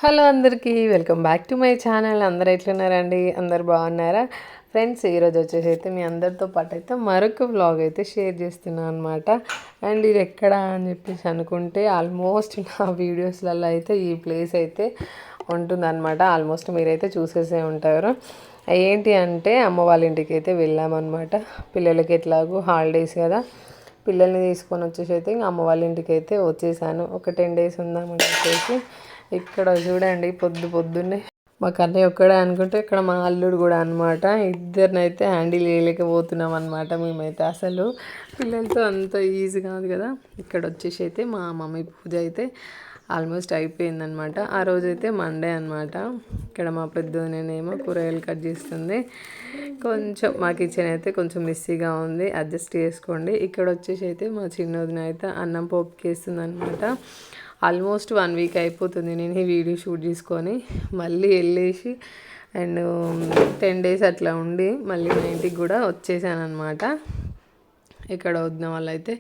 Hello అందరికీ welcome back to my channel. అందరు ఎట్లున్నారండి? అందరు బాగున్నారా ఫ్రెండ్స్? ఈరోజు వచ్చేసి అయితే మీ అందరితో పాటు అయితే మరొక వ్లాగ్ అయితే షేర్ చేస్తున్నాను అనమాట. అండ్ ఇది ఎక్కడ అని చెప్పేసి అనుకుంటే ఆల్మోస్ట్ నా వీడియోస్లలో అయితే ఈ ప్లేస్ అయితే ఉంటుందన్నమాట. ఆల్మోస్ట్ మీరైతే చూసేసే ఉంటారు. ఏంటి అంటే అమ్మ వాళ్ళ ఇంటికి అయితే వెళ్ళామన్నమాట. పిల్లలకి ఎట్లాగో హాలిడేస్ కదా, పిల్లల్ని తీసుకొని వచ్చేసి అయితే ఇంకా అమ్మ వాళ్ళ ఇంటికి అయితే వచ్చేసాను. ఒక 10 days ఉందామని చెప్పేసి. ఇక్కడ చూడండి పొద్దున్నే మా కన్నయ్య ఒక్కడే అనుకుంటే ఇక్కడ మా అల్లుడు కూడా అనమాట. ఇద్దరినైతే హ్యాండిల్ చేయలేకపోతున్నాం అనమాట మేమైతే. అసలు పిల్లలతో అంత ఈజీ కాదు కదా. ఇక్కడ వచ్చేసి అయితే మా మమ్మీ పూజ అయితే ఆల్మోస్ట్ అయిపోయిందనమాట. ఆ రోజైతే మండే అనమాట. ఇక్కడ మా పెద్దనేమో కూరగాయలు కట్ చేస్తుంది. కొంచెం మా కిచెన్ అయితే కొంచెం మిస్సీగా ఉంది, అడ్జస్ట్ చేసుకోండి. ఇక్కడ వచ్చేసి అయితే మా చిన్నదిన అయితే అన్నం పోపుకేస్తుంది అనమాట. ఆల్మోస్ట్ 1 week అయిపోతుంది నేను ఈ వీడియో షూట్ చేసుకొని. మళ్ళీ వెళ్ళేసి అండ్ 10 days అట్లా ఉండి మళ్ళీ మా ఇంటికి కూడా వచ్చేసాను అనమాట. ఇక్కడ వదిన వాళ్ళు అయితే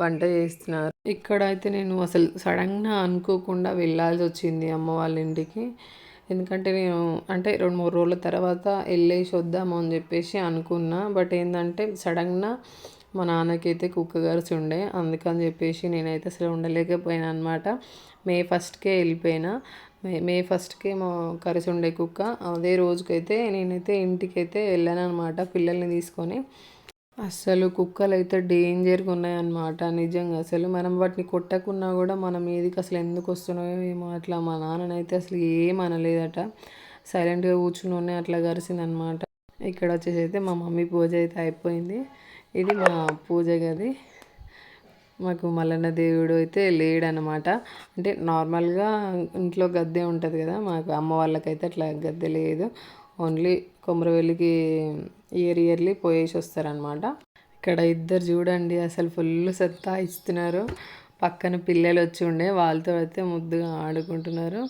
వంట చేస్తున్నారు. ఇక్కడైతే నేను అసలు సడన్గా అనుకోకుండా వెళ్ళాల్సి వచ్చింది అమ్మ వాళ్ళ ఇంటికి. ఎందుకంటే నేను అంటే 2-3 రోజుల తర్వాత వెళ్ళేసి వద్దాము అని చెప్పేసి అనుకున్నా. బట్ ఏంటంటే సడన్గా మా నాన్నకైతే కుక్క కరిచి ఉండే, అందుకని చెప్పేసి నేనైతే అసలు ఉండలేకపోయాను అనమాట. మే 1కే వెళ్ళిపోయినా. మే 1కే మా కరిచి ఉండే కుక్క. అదే రోజుకైతే నేనైతే ఇంటికైతే వెళ్ళాను అనమాట పిల్లల్ని తీసుకొని. అస్సలు కుక్కలు అయితే డేంజర్గా ఉన్నాయన్నమాట. నిజంగా అసలు మనం వాటిని కొట్టకున్నా కూడా మన మీదకి అసలు ఎందుకు వస్తున్నాయో ఏమో అట్లా. మా నాన్ననైతే అసలు ఏమనలేదట, సైలెంట్గా కూర్చుని ఉన్నాయి, అట్లా కరిసిందనమాట. ఇక్కడ వచ్చేసి అయితే మా మమ్మీ పూజ అయితే అయిపోయింది. ఇది మా పూజ గది. మాకు మల్లన్న దేవుడు అయితే లేడనమాట. అంటే నార్మల్గా ఇంట్లో గద్దె ఉంటుంది కదా, మాకు అమ్మ వాళ్ళకైతే అట్లా గద్దె లేదు. ఓన్లీ కొమరవెల్లికి ఇయర్లీ పోయేసి వస్తారనమాట. ఇక్కడ ఇద్దరు చూడండి అసలు ఫుల్ సత్తా ఇస్తున్నారు. పక్కన పిల్లలు వచ్చి ఉండే వాళ్ళతో అయితే ముద్దుగా ఆడుకుంటున్నారు.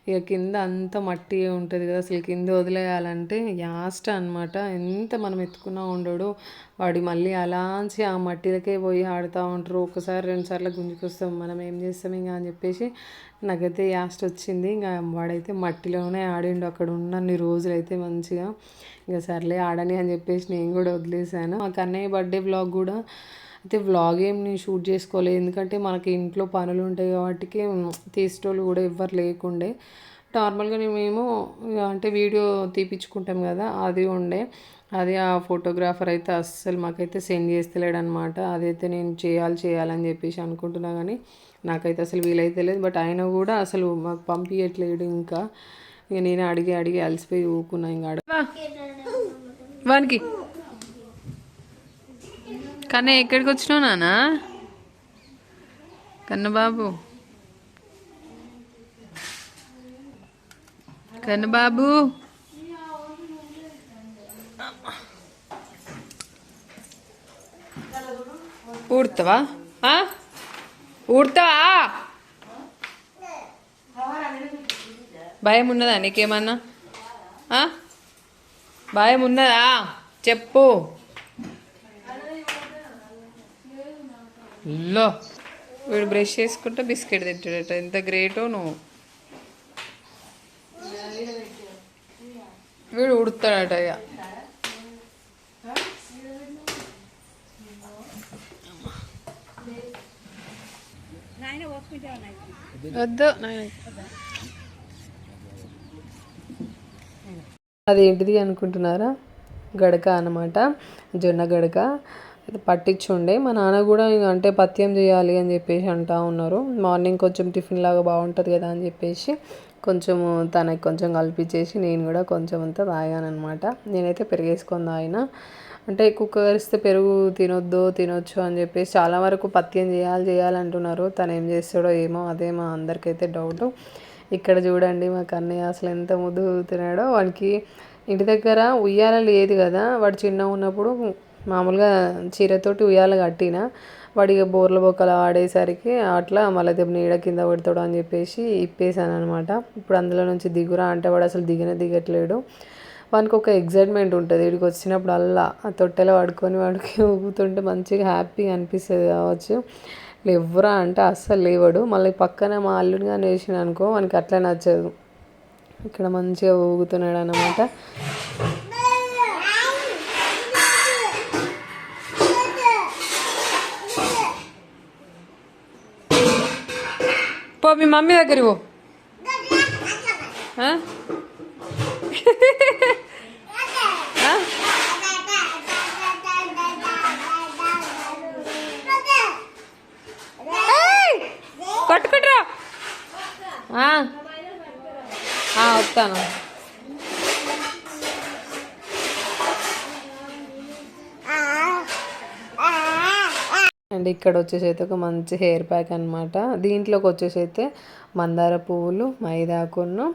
ఇక కింద అంత మట్టి ఉంటుంది కదా, అసలు కింద వదిలేయాలంటే యాస్ట్ అనమాట. ఎంత మనం ఎత్తుకున్నా ఉండడు వాడి. మళ్ళీ అలాంటి ఆ మట్టిలకే పోయి ఆడుతూ ఉంటారు. ఒకసారి 2 సార్లు గుంజుకొస్తాం, మనం ఏం చేస్తాం ఇంకా అని చెప్పేసి నాకైతే యాస్ట్ వచ్చింది. ఇంకా వాడైతే మట్టిలోనే ఆడిండు అక్కడ ఉన్నన్ని రోజులు అయితే మంచిగా. ఇంకా సర్లే ఆడని అని చెప్పేసి నేను కూడా వదిలేసాను. మా కన్నయ్య బర్త్డే వ్లాగ్ కూడా అయితే వ్లాగ్ ఏం నేను షూట్ చేసుకోలేదు, ఎందుకంటే మనకి ఇంట్లో పనులు ఉంటాయి కాబట్టి తీసేటోళ్ళు కూడా ఎవ్వరు లేకుండే. నార్మల్గా మేము అంటే వీడియో తీపించుకుంటాం కదా, అది ఉండే. అది ఆ ఫోటోగ్రాఫర్ అయితే అస్సలు మాకైతే సెండ్ చేస్తలేడు అనమాట. అదైతే నేను చేయాలని చెప్పేసి అనుకుంటున్నా కానీ నాకైతే అసలు వీలైతే లేదు. బట్ ఆయన కూడా అసలు మాకు పంపించట్లేడు. ఇంకా ఇక నేను అడిగి అలసిపోయి ఊకున్నా. ఇంకా వానికి కన్నా ఎక్కడికి వచ్చినావు నాన్న? కన్నబాబు కన్నబాబు ఊడతావా? ఊడతావా? భయం ఉన్నదా నీకేమన్నా? భయం ఉన్నదా చెప్పు. లో వీడు బ్రష్ చేసుకుంటే బిస్కెట్ తింటాడట. ఎంత గ్రేటో నువ్వు. వీడు ఉడుతాడట. ఇక వద్దు. అదేంటిది అనుకుంటున్నారా? గడక అన్నమాట, జొన్న గడక పట్టించుండే. మా నాన్న కూడా అంటే పథ్యం చేయాలి అని చెప్పేసి అంటూ ఉన్నారు. మార్నింగ్ కొంచెం టిఫిన్ లాగా బాగుంటుంది కదా అని చెప్పేసి కొంచెము తనకి కొంచెం కల్పించేసి నేను కూడా కొంచెం అంతా తాగాను అనమాట. నేనైతే పెరిగేసుకొని తాగిన. అంటే కుక్క కరిస్తే పెరుగు తినొచ్చు అని చెప్పేసి చాలా వరకు పథ్యం చేయాలంటున్నారు. తను ఏం చేస్తాడో ఏమో, అదే మా అందరికైతే డౌటు. ఇక్కడ చూడండి మా కన్నయ్య అసలు ఎంత ముద్దు తినాడో. వాడికి ఇంటి దగ్గర ఉయ్యాల లేదు కదా, వాడు చిన్నగా ఉన్నప్పుడు మామూలుగా చీరతోటి ఉయ్యాల కట్టిన. వాడిగా బోర్ల బొక్కలు ఆడేసరికి అట్లా మళ్ళీ నీడ కింద పెడతాడు అని చెప్పేసి ఇప్పేసాను అనమాట. ఇప్పుడు అందులో నుంచి దిగురా అంటే వాడు అసలు దిగట్లేడు. వానికి ఒక ఎగ్జైట్మెంట్ ఉంటుంది వీడికి వచ్చినప్పుడు. అలా ఆ తొట్టెలో పడుకొని వాడికి ఊగుతుంటే మంచిగా హ్యాపీగా అనిపిస్తుంది కావచ్చు. లేవ్వరా అంటే అస్సలు లేవడు. మళ్ళీ పక్కన మా అల్లుడిగా వేసిన అనుకో మనకి అట్లా నచ్చదు. ఇక్కడ మంచిగా ఊగుతున్నాడు అన్నమాట. పో మీ మమ్మీ దగ్గరికి పో. కొట్టుకుంటారా? వస్తాను. అండ్ ఇక్కడ వచ్చేసి అయితే ఒక మంచి హెయిర్ ప్యాక్ అనమాట. దీంట్లోకి వచ్చేసి అయితే మందార పువ్వులు, మైదాకును,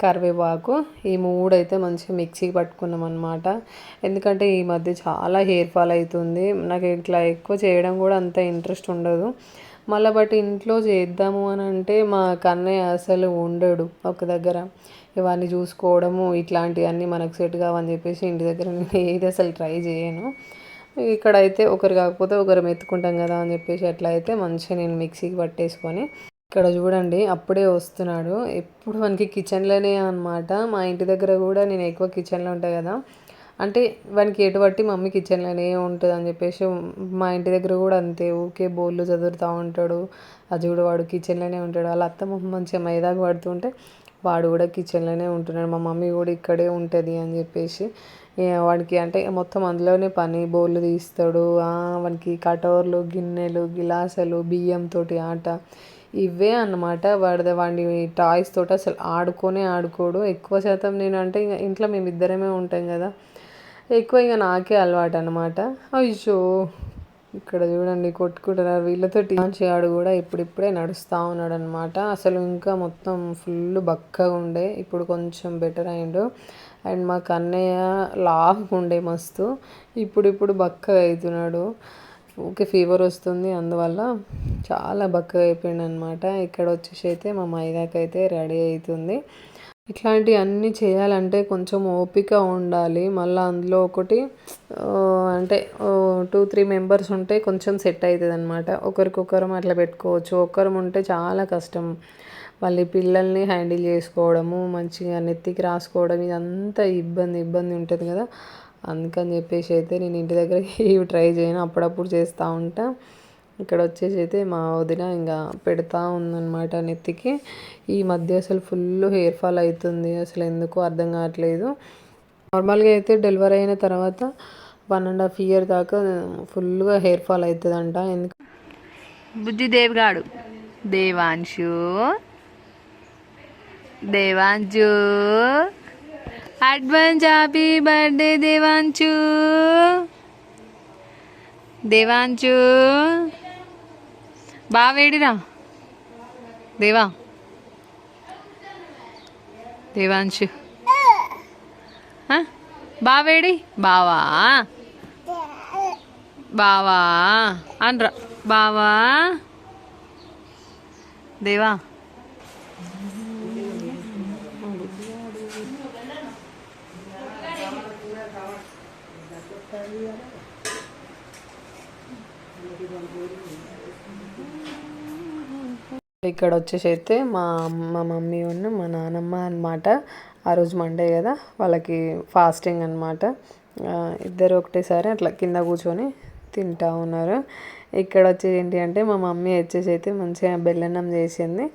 కరివేపాకు ఈ మూడైతే మంచిగా మిక్సీకి పట్టుకున్నాం అనమాట. ఎందుకంటే ఈ మధ్య చాలా హెయిర్ ఫాల్ అవుతుంది. నాకు ఇట్లా ఎక్కువ చేయడం కూడా అంత ఇంట్రెస్ట్ ఉండదు. మళ్ళీ బట్ ఇంట్లో చేద్దాము అని అంటే మా కన్నయ్య అసలు ఉండడు ఒక దగ్గర. ఇవన్నీ చూసుకోవడము ఇట్లాంటివన్నీ మనకు సెట్ కావని చెప్పేసి ఇంటి దగ్గర నేను ఏది అసలు ట్రై చేయను. ఇక్కడైతే ఒకరు కాకపోతే ఒకరు ఎత్తుకుంటాం కదా అని చెప్పేసి అట్లా అయితే మంచిగా నేను మిక్సీకి పట్టేసుకొని ఇక్కడ చూడండి అప్పుడే వస్తున్నాడు. ఎప్పుడు మనకి కిచెన్లోనే అనమాట. మా ఇంటి దగ్గర కూడా నేను ఎక్కువ కిచెన్లో ఉంటాయి కదా, అంటే వానికి ఎటువంటి మమ్మీ కిచెన్లోనే ఉంటుంది అని చెప్పేసి మా ఇంటి దగ్గర కూడా అంతే. ఊకే బోళ్ళు చదువుతూ ఉంటాడు. అది కూడా వాడు కిచెన్లోనే ఉంటాడు. వాళ్ళ అత్తమ్మ మంచిగా మైదాకు పడుతుంటే వాడు కూడా కిచెన్లోనే ఉంటున్నాడు. మా మమ్మీ కూడా ఇక్కడే ఉంటుంది అని చెప్పేసి వాడికి అంటే మొత్తం అందులోనే పని. బోళ్ళు తీస్తాడు, వానికి కటోర్లు, గిన్నెలు, గిలాసులు, బియ్యంతో ఆట ఇవే అన్నమాట. వాడిని టాయ్స్ తోటి అసలు ఆడుకోడు. ఎక్కువ శాతం నేను అంటే ఇంకా ఇంట్లో మేమిద్దరమే ఉంటాం కదా, ఎక్కువ ఇక నాకే అలవాటు అనమాట. అయ్యో ఇక్కడ చూడండి కొట్టుకుంటున్నారు వీళ్ళతోటి. ఆడు కూడా ఇప్పుడిప్పుడే నడుస్తూ ఉన్నాడు అనమాట. అసలు ఇంకా మొత్తం ఫుల్ బక్కగా ఉండే, ఇప్పుడు కొంచెం బెటర్ అయిండు. అండ్ మా కన్నయ్య లావుగా ఉండే మస్తు, ఇప్పుడు బక్కగా అవుతున్నాడు. ఊకే ఫీవర్ వస్తుంది, అందువల్ల చాలా బక్కగా అయిపోయింది అనమాట. ఇక్కడ వచ్చేసి అయితే మా మైదాకి అయితే రెడీ అవుతుంది. ఇట్లాంటివి అన్నీ చేయాలంటే కొంచెం ఓపిక ఉండాలి. మళ్ళీ అందులో ఒకటి అంటే 2-3 మెంబర్స్ ఉంటే కొంచెం సెట్ అవుతుంది అనమాట. ఒకరికొకరం అట్లా పెట్టుకోవచ్చు. ఒకరం ఉంటే చాలా కష్టం. మళ్ళీ పిల్లల్ని హ్యాండిల్ చేసుకోవడము, మంచిగా నెత్తికి రాసుకోవడం, ఇదంతా ఇబ్బంది ఉంటుంది కదా. అందుకని చెప్పేసి అయితే నేను ఇంటి దగ్గర ఇవి ట్రై చేయను, అప్పుడప్పుడు చేస్తూ ఉంటా. ఇక్కడ వచ్చేసి అయితే మా వదిన ఇంకా పెడతా ఉందన్నమాట నెత్తికి. ఈ మధ్య అసలు ఫుల్ హెయిర్ ఫాల్ అవుతుంది, అసలు ఎందుకో అర్థం కావట్లేదు. నార్మల్గా అయితే డెలివరీ అయిన తర్వాత 1.5 year దాకా ఫుల్గా హెయిర్ ఫాల్ అవుతుందంట. ఎందుకు బుజ్జిదేవ్ గాడు Devanshu advance happy birthday Devanshu బావేడిరా దేవాంశు బావేడి బావా అనరా బావా దేవా. ఇక్కడ వచ్చేసి అయితే మా మమ్మీ ఉన్న మా నాన్నమ్మ అనమాట. ఆ రోజు మండే కదా, వాళ్ళకి ఫాస్టింగ్ అనమాట. ఇద్దరు ఒకటేసారి అట్లా కింద కూర్చొని తింటా ఉన్నారు. ఇక్కడ వచ్చేసి ఏంటి అంటే మా మమ్మీ వచ్చేసి అయితే మంచిగా బెల్లన్నం చేసింది.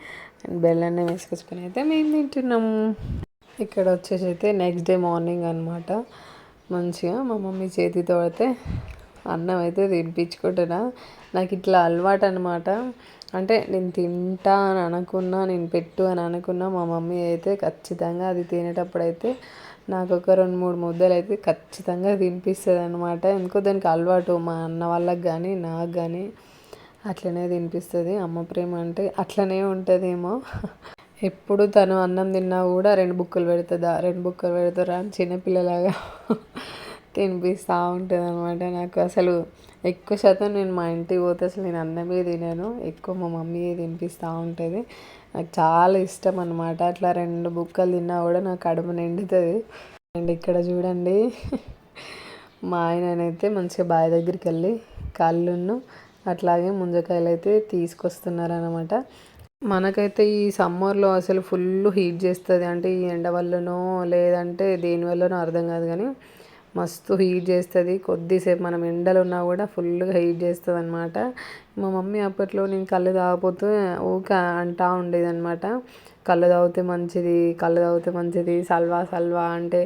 బెల్లన్నం వేసుకొచ్చుకొని అయితే మేము తింటున్నాము. ఇక్కడ వచ్చేసి అయితే నెక్స్ట్ డే మార్నింగ్ అనమాట. మంచిగా మా మమ్మీ చేతితో అయితే అన్నం అయితే తినిపించుకుంటున్నా. నాకు ఇట్లా అలవాటు అనమాట. అంటే నేను తింటా అని అనుకున్నా, నేను పెట్టు అని అనుకున్నా, మా మమ్మీ అయితే ఖచ్చితంగా అది తినేటప్పుడు అయితే నాకు ఒక 2-3 ముద్దలు అయితే ఖచ్చితంగా తినిపిస్తుంది అనమాట. ఎందుకో దానికి అలవాటు. మా అన్న వాళ్ళకి కానీ నాకు కానీ అట్లనే తినిపిస్తుంది. అమ్మ ప్రేమ అంటే అట్లనే ఉంటుందేమో. ఎప్పుడు తను అన్నం తిన్నా కూడా 2 బుక్కలు పెడతారా అని చిన్నపిల్లలాగా తినిపిస్తూ ఉంటుంది అనమాట. నాకు అసలు ఎక్కువ శాతం నేను మా ఇంటికి పోతే అసలు నేను అన్నమే తినాను, ఎక్కువ మా మమ్మీయే తినిపిస్తూ ఉంటుంది. నాకు చాలా ఇష్టం అనమాట. అట్లా 2 బుక్కలు తిన్నా కూడా నాకు కడుపు నిండుతుంది. అండ్ ఇక్కడ చూడండి మా ఆయననైతే మంచిగా బావి దగ్గరికి వెళ్ళి కళ్ళును అట్లాగే ముంజకాయలు అయితే తీసుకొస్తున్నారనమాట. మనకైతే ఈ సమ్మర్లో అసలు ఫుల్ హీట్ చేస్తుంది. అంటే ఈ ఎండ వల్లనో లేదంటే దేని వల్లనో అర్థం కాదు కానీ మస్తు హీట్ చేస్తుంది. కొద్దిసేపు మనం ఎండలు ఉన్నా కూడా ఫుల్గా హీట్ చేస్తుంది అనమాట. మా మమ్మీ అప్పట్లో నేను కళ్ళు తాగపోతే ఊకే అంటా ఉండేది అనమాట. కళ్ళు తాగితే మంచిది, కళ్ళు తాగితే మంచిది, సల్వా సల్వా అంటే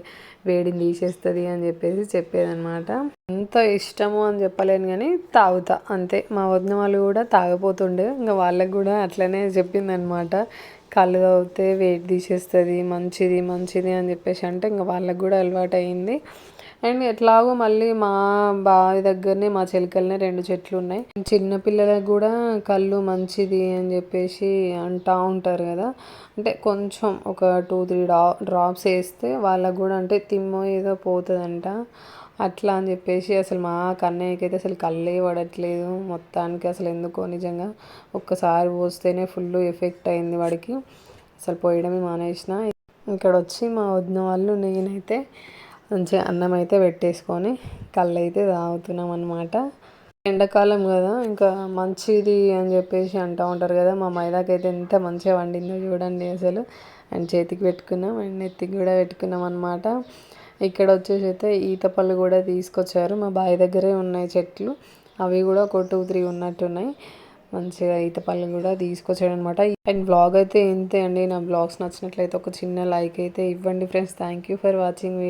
వేడిని తీసేస్తుంది అని చెప్పేసి చెప్పేదనమాట. ఎంత ఇష్టమో అని చెప్పలేను కానీ తాగుతా అంతే. మా వదిన వాళ్ళు కూడా తాగపోతుండే, ఇంకా వాళ్ళకి కూడా అట్లనే చెప్పిందనమాట. కళ్ళు తాగితే వేడి తీసేస్తుంది, మంచిది మంచిది అని చెప్పేసి అంటే ఇంకా వాళ్ళకి కూడా అలవాటు అయింది. అండ్ ఎట్లాగో మళ్ళీ మా బావి దగ్గరనే మా చెలికలనే 2 చెట్లు ఉన్నాయి. చిన్నపిల్లలకు కూడా కళ్ళు మంచిది అని చెప్పేసి అంటూ ఉంటారు కదా. అంటే కొంచెం ఒక 2-3 డ్రాప్స్ వేస్తే వాళ్ళకు కూడా అంటే తిమ్మో ఏదో పోతుందంట. అట్లా అని చెప్పేసి అసలు మా కన్నయ్యకి అయితే అసలు కళ్ళే పడట్లేదు మొత్తానికి. అసలు ఎందుకో నిజంగా ఒక్కసారి పోస్తేనే ఫుల్ ఎఫెక్ట్ అయింది వాడికి. అసలు పోయడమే మానేసిన. ఇక్కడ వచ్చి మా వదిన వాళ్ళు నేనైతే మంచిగా అన్నం అయితే పెట్టేసుకొని కళ్ళు అయితే తాగుతున్నాం అనమాట. ఎండాకాలం కదా ఇంకా మంచిది అని చెప్పేసి అంటూ ఉంటారు కదా. మా మైదాకైతే ఎంత మంచిగా వండిందో చూడండి అసలు. అండ్ చేతికి పెట్టుకున్నాం అండ్ నెత్తికి కూడా పెట్టుకున్నాం అనమాట. ఇక్కడ వచ్చేసి అయితే ఈత పళ్ళు కూడా తీసుకొచ్చారు. మా బావి దగ్గరే ఉన్నాయి చెట్లు, అవి కూడా ఒక 2-3 ఉన్నట్టున్నాయి. మంచిగా ఈత పళ్ళు కూడా తీసుకొచ్చాడు అనమాట. అండ్ బ్లాగ్ అయితే ఇంతే అండి. నా బ్లాగ్స్ నచ్చినట్లయితే ఒక చిన్న లైక్ అయితే ఇవ్వండి friends. Thank you for watching video.